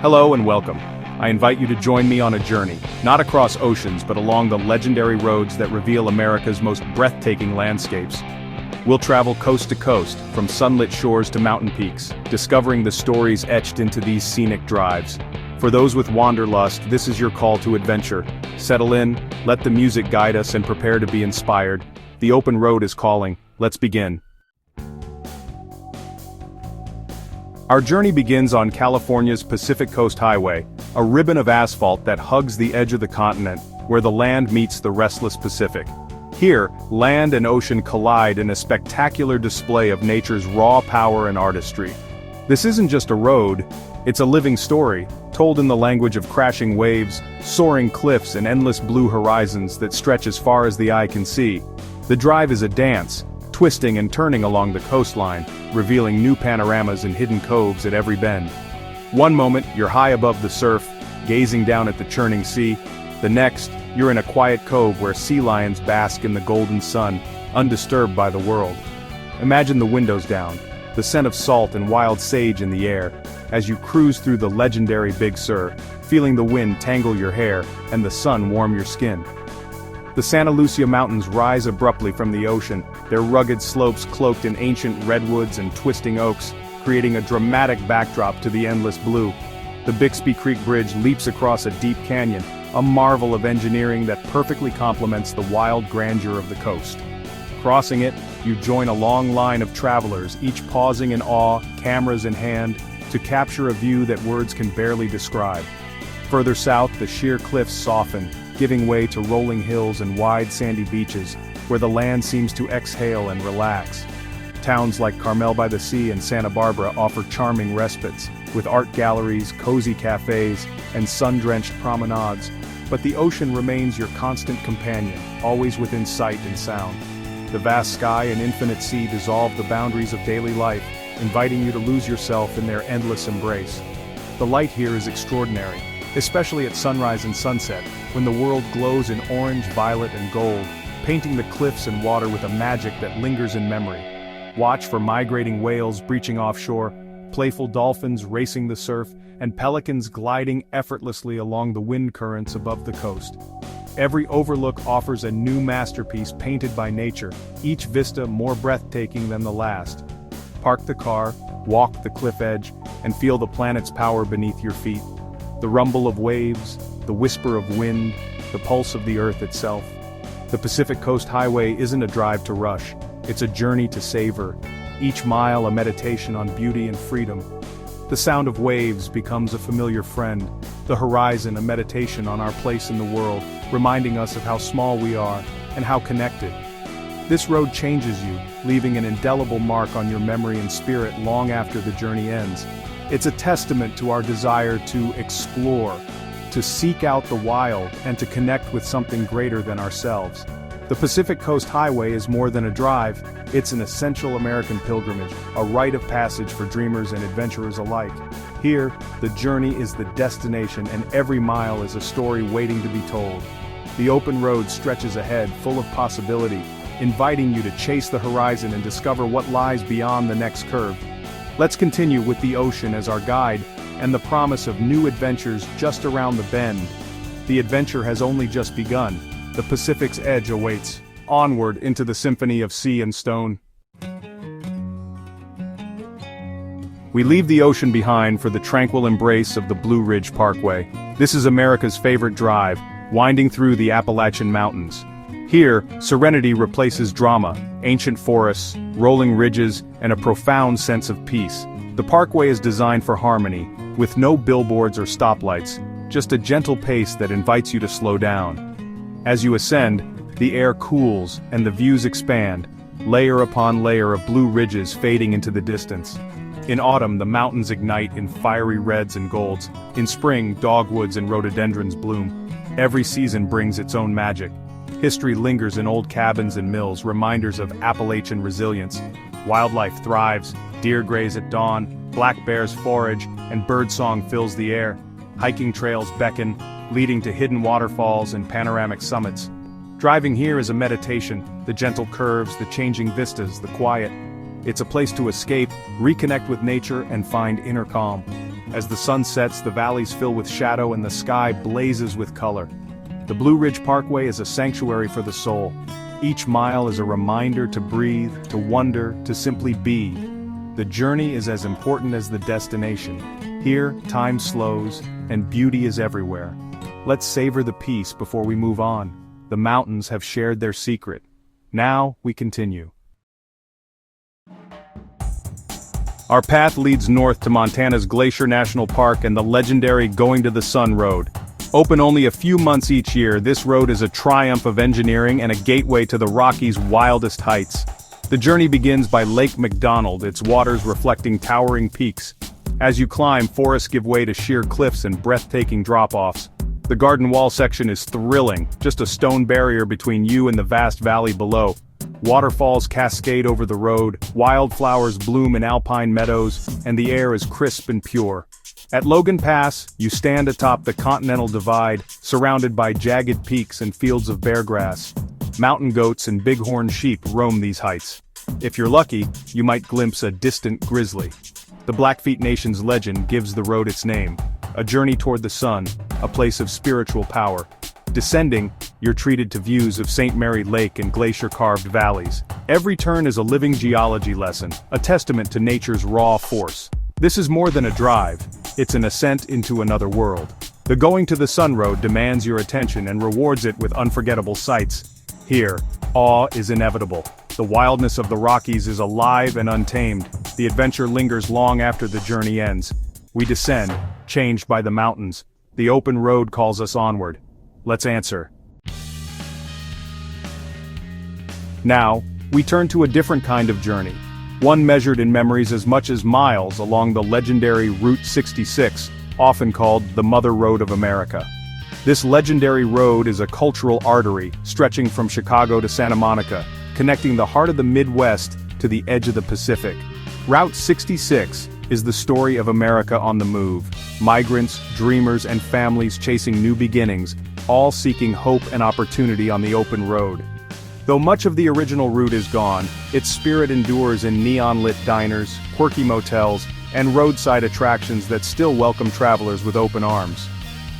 Hello and welcome. I invite you to join me on a journey, not across oceans but along the legendary roads that reveal America's most breathtaking landscapes. We'll travel coast to coast, from sunlit shores to mountain peaks, discovering the stories etched into these scenic drives. For those with wanderlust, this is your call to adventure. Settle in, let the music guide us and prepare to be inspired. The open road is calling. Let's begin. Our journey begins on California's Pacific Coast Highway, a ribbon of asphalt that hugs the edge of the continent, where the land meets the restless Pacific. Here, land and ocean collide in a spectacular display of nature's raw power and artistry. This isn't just a road, it's a living story, told in the language of crashing waves, soaring cliffs and endless blue horizons that stretch as far as the eye can see. The drive is a dance, twisting and turning along the coastline, revealing new panoramas and hidden coves at every bend. One moment, you're high above the surf, gazing down at the churning sea. The next, you're in a quiet cove where sea lions bask in the golden sun, undisturbed by the world. Imagine the windows down, the scent of salt and wild sage in the air, as you cruise through the legendary Big Sur, feeling the wind tangle your hair and the sun warm your skin. The Santa Lucia Mountains rise abruptly from the ocean, their rugged slopes cloaked in ancient redwoods and twisting oaks, creating a dramatic backdrop to the endless blue. The Bixby Creek Bridge leaps across a deep canyon, a marvel of engineering that perfectly complements the wild grandeur of the coast. Crossing it, you join a long line of travelers, each pausing in awe, cameras in hand, to capture a view that words can barely describe. Further south, the sheer cliffs soften, giving way to rolling hills and wide sandy beaches, where the land seems to exhale and relax. Towns like Carmel by the Sea and Santa Barbara offer charming respites, with art galleries, cozy cafes, and sun-drenched promenades, but the ocean remains your constant companion, always within sight and sound. The vast sky and infinite sea dissolve the boundaries of daily life, inviting you to lose yourself in their endless embrace. The light here is extraordinary, especially at sunrise and sunset, when the world glows in orange, violet, and gold, painting the cliffs and water with a magic that lingers in memory. Watch for migrating whales breaching offshore, playful dolphins racing the surf, and pelicans gliding effortlessly along the wind currents above the coast. Every overlook offers a new masterpiece painted by nature, each vista more breathtaking than the last. Park the car, walk the cliff edge, and feel the planet's power beneath your feet. The rumble of waves, the whisper of wind, the pulse of the earth itself. The Pacific Coast Highway isn't a drive to rush, it's a journey to savor, each mile a meditation on beauty and freedom. The sound of waves becomes a familiar friend, the horizon a meditation on our place in the world, reminding us of how small we are, and how connected. This road changes you, leaving an indelible mark on your memory and spirit long after the journey ends. It's a testament to our desire to explore, to seek out the wild, and to connect with something greater than ourselves. The Pacific Coast Highway is more than a drive, it's an essential American pilgrimage, a rite of passage for dreamers and adventurers alike. Here, the journey is the destination and every mile is a story waiting to be told. The open road stretches ahead, full of possibility, inviting you to chase the horizon and discover what lies beyond the next curve. Let's continue with the ocean as our guide, and the promise of new adventures just around the bend. The adventure has only just begun. The Pacific's edge awaits. Onward into the symphony of sea and stone. We leave the ocean behind for the tranquil embrace of the Ridge Parkway. This is America's favorite drive, winding through the Appalachian Mountains. Here, serenity replaces drama, ancient forests, rolling ridges, and a profound sense of peace. The parkway is designed for harmony, with no billboards or stoplights, just a gentle pace that invites you to slow down. As you ascend, the air cools and the views expand, layer upon layer of blue ridges fading into the distance. In autumn, the mountains ignite in fiery reds and golds. In spring, dogwoods and rhododendrons bloom. Every season brings its own magic. History lingers in old cabins and mills, reminders of Appalachian resilience. Wildlife thrives, deer graze at dawn, black bears forage, and birdsong fills the air. Hiking trails beckon, leading to hidden waterfalls and panoramic summits. Driving here is a meditation, the gentle curves, the changing vistas, the quiet. It's a place to escape, reconnect with nature, and find inner calm. As the sun sets, the valleys fill with shadow and the sky blazes with color. The Blue Ridge Parkway is a sanctuary for the soul. Each mile is a reminder to breathe, to wonder, to simply be. The journey is as important as the destination. Here, time slows, and beauty is everywhere. Let's savor the peace before we move on. The mountains have shared their secret. Now, we continue. Our path leads north to Montana's Glacier National Park and the legendary Going to the Sun Road. Open only a few months each year, this road is a triumph of engineering and a gateway to the Rockies' wildest heights. The journey begins by Lake McDonald, its waters reflecting towering peaks. As you climb, forests give way to sheer cliffs and breathtaking drop-offs. The Garden Wall section is thrilling, just a stone barrier between you and the vast valley below. Waterfalls cascade over the road, wildflowers bloom in alpine meadows, and the air is crisp and pure. At Logan Pass, you stand atop the Continental Divide, surrounded by jagged peaks and fields of bare grass. Mountain goats and bighorn sheep roam these heights. If you're lucky, you might glimpse a distant grizzly. The Blackfeet Nation's legend gives the road its name, a journey toward the sun, a place of spiritual power. Descending, you're treated to views of St. Mary Lake and glacier-carved valleys. Every turn is a living geology lesson, a testament to nature's raw force. This is more than a drive, it's an ascent into another world. The Going to the Sun Road demands your attention and rewards it with unforgettable sights. Here, awe is inevitable. The wildness of the Rockies is alive and untamed. The adventure lingers long after the journey ends. We descend, changed by the mountains. The open road calls us onward. Let's answer. Now, we turn to a different kind of journey. One measured in memories as much as miles along the legendary Route 66, often called the Mother Road of America. This legendary road is a cultural artery, stretching from Chicago to Santa Monica, connecting the heart of the Midwest to the edge of the Pacific. Route 66 is the story of America on the move. Migrants, dreamers, and families chasing new beginnings, all seeking hope and opportunity on the open road. Though much of the original route is gone, its spirit endures in neon-lit diners, quirky motels, and roadside attractions that still welcome travelers with open arms.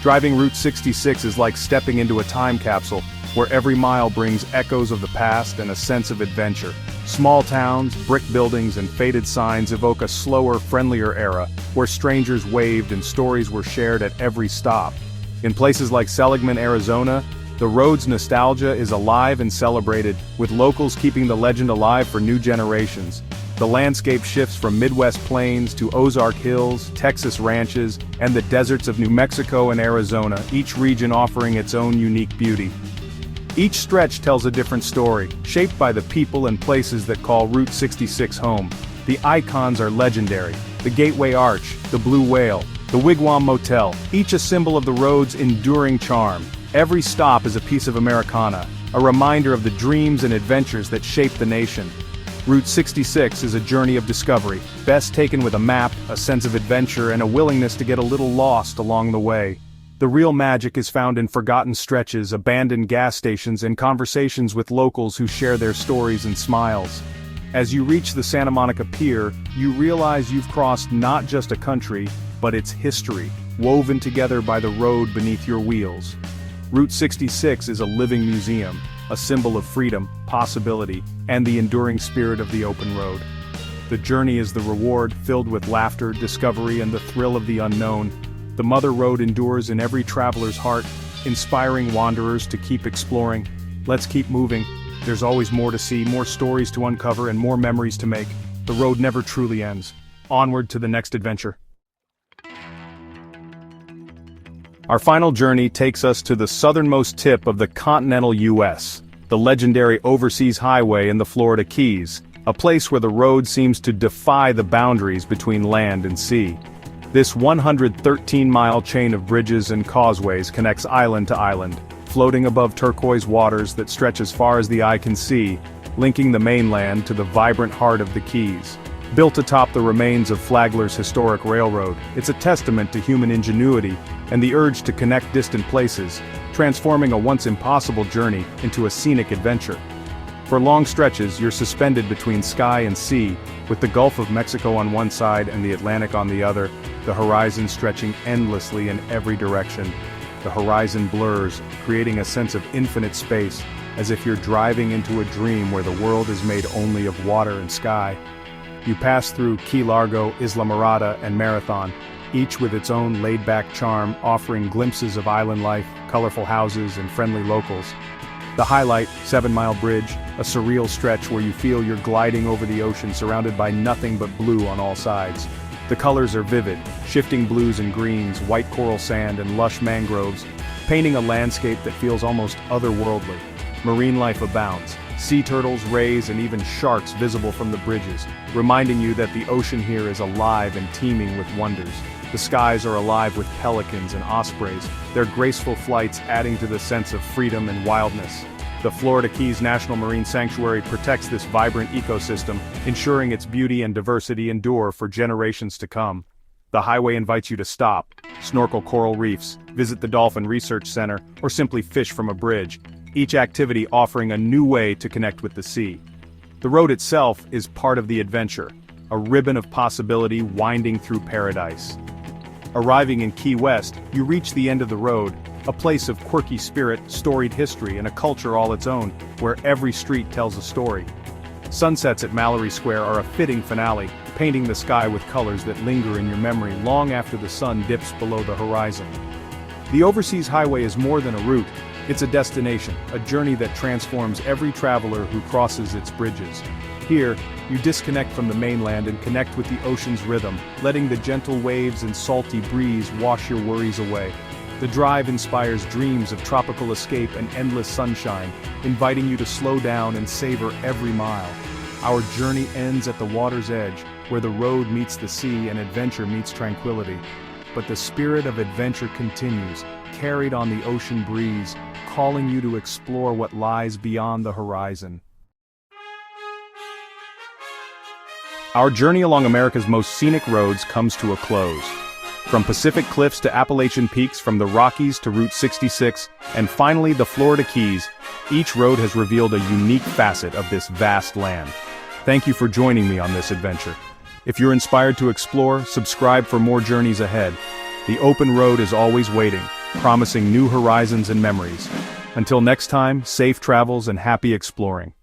Driving Route 66 is like stepping into a time capsule, where every mile brings echoes of the past and a sense of adventure. Small towns, brick buildings, and faded signs evoke a slower, friendlier era, where strangers waved and stories were shared at every stop. In places like Seligman, Arizona, the road's nostalgia is alive and celebrated, with locals keeping the legend alive for new generations. The landscape shifts from Midwest plains to Ozark Hills, Texas ranches, and the deserts of New Mexico and Arizona, each region offering its own unique beauty. Each stretch tells a different story, shaped by the people and places that call Route 66 home. The icons are legendary: the Gateway Arch, the Blue Whale, the Wigwam Motel, each a symbol of the road's enduring charm. Every stop is a piece of Americana, a reminder of the dreams and adventures that shaped the nation. Route 66 is a journey of discovery, best taken with a map, a sense of adventure, and a willingness to get a little lost along the way. The real magic is found in forgotten stretches, abandoned gas stations, and conversations with locals who share their stories and smiles. As you reach the Santa Monica Pier, you realize you've crossed not just a country, but its history, woven together by the road beneath your wheels. Route 66 is a living museum, a symbol of freedom, possibility, and the enduring spirit of the open road. The journey is the reward, filled with laughter, discovery, and the thrill of the unknown. The Mother Road endures in every traveler's heart, inspiring wanderers to keep exploring. Let's keep moving. There's always more to see, more stories to uncover, and more memories to make. The road never truly ends. Onward to the next adventure. Our final journey takes us to the southernmost tip of the continental U.S., the legendary Overseas Highway in the Florida Keys, a place where the road seems to defy the boundaries between land and sea. This 113-mile chain of bridges and causeways connects island to island, floating above turquoise waters that stretch as far as the eye can see, linking the mainland to the vibrant heart of the Keys. Built atop the remains of Flagler's historic railroad, it's a testament to human ingenuity and the urge to connect distant places, transforming a once impossible journey into a scenic adventure. For long stretches, you're suspended between sky and sea, with the Gulf of Mexico on one side and the Atlantic on the other. the horizon stretching endlessly in every direction. The horizon blurs, creating a sense of infinite space, as if you're driving into a dream where the world is made only of water and sky. You pass through Key Largo, Isla Morada, and Marathon, each with its own laid-back charm, offering glimpses of island life, colorful houses, and friendly locals. The highlight, 7 Mile Bridge, a surreal stretch where you feel you're gliding over the ocean surrounded by nothing but blue on all sides. The colors are vivid, shifting blues and greens, white coral sand and lush mangroves, painting a landscape that feels almost otherworldly. Marine life abounds, sea turtles, rays, and even sharks visible from the bridges, reminding you that the ocean here is alive and teeming with wonders. The skies are alive with pelicans and ospreys, their graceful flights adding to the sense of freedom and wildness. The Florida Keys National Marine Sanctuary protects this vibrant ecosystem, ensuring its beauty and diversity endure for generations to come. The highway invites you to stop, snorkel coral reefs, visit the Dolphin Research Center, or simply fish from a bridge, each activity offering a new way to connect with the sea. The road itself is part of the adventure, a ribbon of possibility winding through paradise. Arriving in Key West, you reach the end of the road, a place of quirky spirit, storied history, and a culture all its own, where every street tells a story. Sunsets at Mallory Square are a fitting finale, painting the sky with colors that linger in your memory long after the sun dips below the horizon. The Overseas Highway is more than a route, it's a destination, a journey that transforms every traveler who crosses its bridges. Here, you disconnect from the mainland and connect with the ocean's rhythm, letting the gentle waves and salty breeze wash your worries away. The drive inspires dreams of tropical escape and endless sunshine, inviting you to slow down and savor every mile. Our journey ends at the water's edge, where the road meets the sea and adventure meets tranquility. But the spirit of adventure continues, carried on the ocean breeze, calling you to explore what lies beyond the horizon. Our journey along America's most scenic roads comes to a close. From Pacific Cliffs to Appalachian Peaks, from the Rockies to Route 66, and finally the Florida Keys, each road has revealed a unique facet of this vast land. Thank you for joining me on this adventure. If you're inspired to explore, subscribe for more journeys ahead. The open road is always waiting, promising new horizons and memories. Until next time, safe travels and happy exploring.